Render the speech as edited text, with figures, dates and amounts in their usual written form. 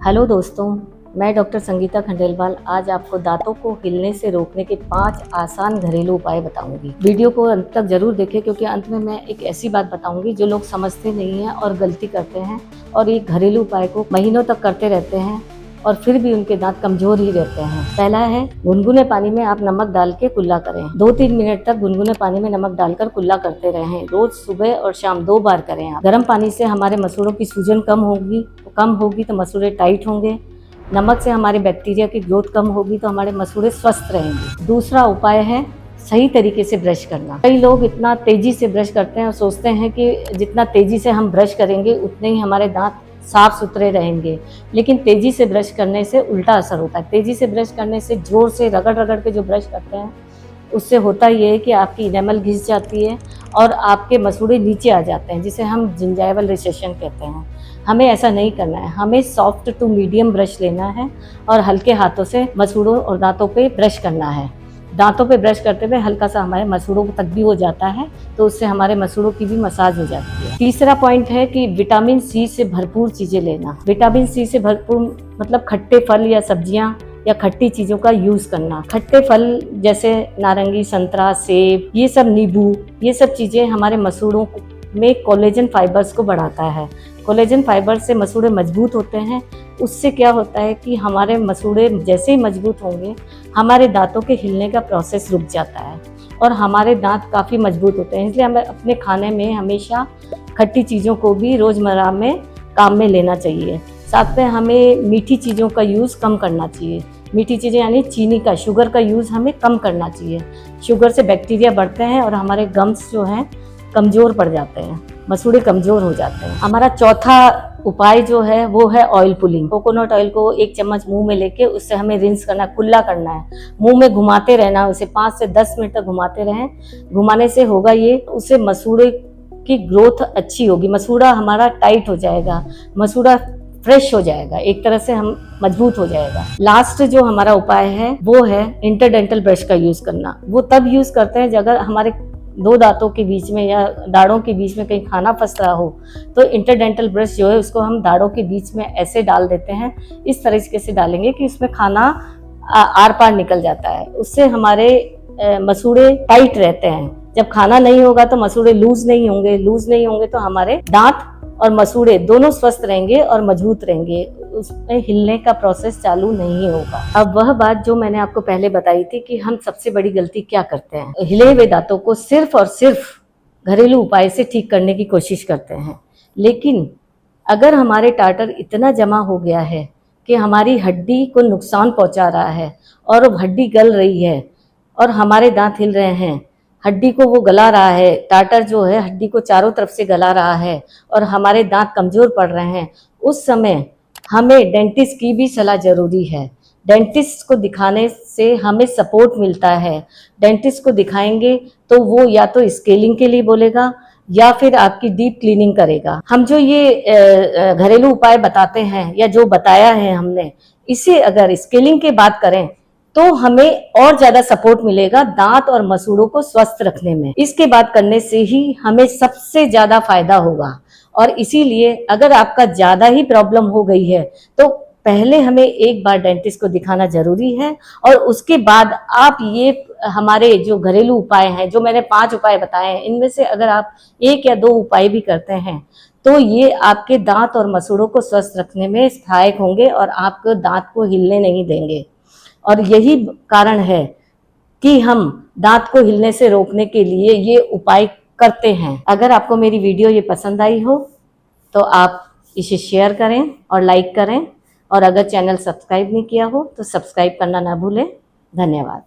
Hello दोस्तों, मैं doctor Sangeeta Khandelwal आज आपको दांतों को हिलने से रोकने के 5 आसान घरेलू उपाय बताऊंगी। वीडियो को अंत तक जरूर देखें क्योंकि अंत में मैं एक ऐसी बात बताऊंगी जो लोग समझते नहीं हैं और गलती करते हैं और ये घरेलू उपाय को महीनों तक करते रहते हैं और फिर भी उनके दांत कमजोर ही रहते हैं। पहला है, गुनगुने पानी में आप नमक डाल के कुल्ला करें। 2-3 मिनट तक गुनगुने पानी में नमक डालकर कुल्ला करते रहें। रोज सुबह और शाम 2 बार करें। आप गर्म पानी से हमारे मसूड़ों की सूजन कम होगी तो मसूड़े टाइट होंगे। नमक से हमारे बैक्टीरिया की ग्रोथ कम होगी तो हमारे मसूड़े स्वस्थ रहेंगे। दूसरा उपाय है सही तरीके से ब्रश करना। कई लोग इतना तेजी से ब्रश करते हैं और सोचते हैं कि जितना तेजी से हम ब्रश करेंगे उतने ही हमारे दांत साफ सुथरे रहेंगे, लेकिन तेजी से ब्रश करने से उल्टा असर होता है। तेजी से ब्रश करने से जोर से रगड़ के जो ब्रश करते हैं उससे होता ये है कि आपकी इनेमल घिस जाती है और आपके मसूड़े नीचे आ जाते हैं, जिसे हम जिंजाइवल रिसेशन कहते हैं। हमें ऐसा नहीं करना है। हमें सॉफ्ट टू मीडियम ब्रश लेना है और हल्के हाथों से मसूड़ों और दांतों पे ब्रश करना है। दांतों पे ब्रश करते हुए हल्का सा हमारे मसूड़ों तक भी हो जाता है, तो उससे हमारे मसूड़ों की भी मसाज हो जाती है। तीसरा पॉइंट है कि विटामिन सी से भरपूर चीजें लेना। विटामिन सी से भरपूर मतलब खट्टे फल या सब्जियां या खट्टी चीजों का यूज करना। खट्टे फल जैसे नारंगी, संतरा, सेब, ये सब, नींबू, ये सब चीजें हमारे मसूड़ों में कोलेजन फाइबर्स को बढ़ाता है। कोलेजन फाइबर से मसूड़े मजबूत होते हैं। उससे क्या होता है कि हमारे मसूड़े जैसे ही मजबूत होंगे हमारे दांतों के हिलने का प्रोसेस रुक जाता है और हमारे दांत काफ़ी मजबूत होते हैं। इसलिए हमें अपने खाने में हमेशा खट्टी चीज़ों को भी रोज़मर्रा में काम में लेना चाहिए। साथ में हमें मीठी चीज़ों का यूज़ कम करना चाहिए। मीठी चीज़ें यानी चीनी का, शुगर का यूज़ हमें कम करना चाहिए। शुगर से बैक्टीरिया बढ़ते हैं और हमारे गम्स जो हैं कमज़ोर पड़ जाते हैं, मसूड़े कमज़ोर हो जाते हैं। हमारा चौथा उपाय जो है वो है ऑयल पुलिंग। कोकोनट ऑयल को 1 चम्मच मुंह में लेके उससे हमें रिंस करना, कुल्ला करना है। मुंह में घुमाते रहना, उसे 5 से 10 मिनट तक घुमाते रहें। घुमाने से होगा ये, उससे मसूड़े की ग्रोथ अच्छी होगी, मसूड़ा हमारा टाइट हो जाएगा, मसूड़ा फ्रेश हो जाएगा, एक तरह से हम मजबूत हो जाएगा। लास्ट जो हमारा उपाय है वो है इंटरडेंटल ब्रश का यूज करना। वो तब यूज करते हैं अगर हमारे 2 दांतों के बीच में या दाढ़ों के बीच में कहीं खाना फंस रहा हो, तो इंटरडेंटल ब्रश जो है उसको हम दाढ़ों के बीच में ऐसे डाल देते हैं। इस तरीके से डालेंगे कि उसमें खाना आर पार निकल जाता है। उससे हमारे मसूड़े टाइट रहते हैं। जब खाना नहीं होगा तो मसूड़े लूज नहीं होंगे तो हमारे दांत और मसूड़े दोनों स्वस्थ रहेंगे और मजबूत रहेंगे। उसमें हिलने का प्रोसेस चालू नहीं होगा। अब वह बात जो मैंने आपको पहले बताई थी कि हम सबसे बड़ी गलती क्या करते हैं, हिले हुए दांतों को सिर्फ और सिर्फ घरेलू उपाय से ठीक करने की कोशिश करते हैं। लेकिन अगर हमारे टार्टर इतना जमा हो गया है कि हमारी हड्डी को नुकसान पहुंचा रहा है और हड्डी गल रही है और हमारे दांत हिल रहे हैं, हड्डी को वो गला रहा है, टार्टर जो है हड्डी को चारों तरफ से गला रहा है और हमारे दांत कमजोर पड़ रहे हैं, उस समय हमें डेंटिस्ट की भी सलाह जरूरी है। डेंटिस्ट को दिखाने से हमें सपोर्ट मिलता है। डेंटिस्ट को दिखाएंगे तो वो या तो स्केलिंग के लिए बोलेगा या फिर आपकी डीप क्लीनिंग करेगा। हम जो ये घरेलू उपाय बताते हैं या जो बताया है हमने, इसे अगर स्केलिंग की बात करें तो हमें और ज्यादा सपोर्ट मिलेगा दांत और मसूड़ों को स्वस्थ रखने में। इसके बाद करने से ही हमें सबसे ज्यादा फायदा होगा। और इसीलिए अगर आपका ज्यादा ही प्रॉब्लम हो गई है तो पहले हमें एक बार डेंटिस्ट को दिखाना जरूरी है और उसके बाद आप ये हमारे जो घरेलू उपाय हैं, जो मैंने 5 उपाय बताए हैं, इनमें से अगर आप 1 या 2 उपाय भी करते हैं तो ये आपके दांत और मसूड़ों को स्वस्थ रखने में सहायक होंगे और आपके दांत को हिलने नहीं देंगे। और यही कारण है कि हम दांत को हिलने से रोकने के लिए ये उपाय करते हैं। अगर आपको मेरी वीडियो ये पसंद आई हो तो आप इसे शेयर करें और लाइक करें, और अगर चैनल सब्सक्राइब नहीं किया हो तो सब्सक्राइब करना ना भूलें। धन्यवाद।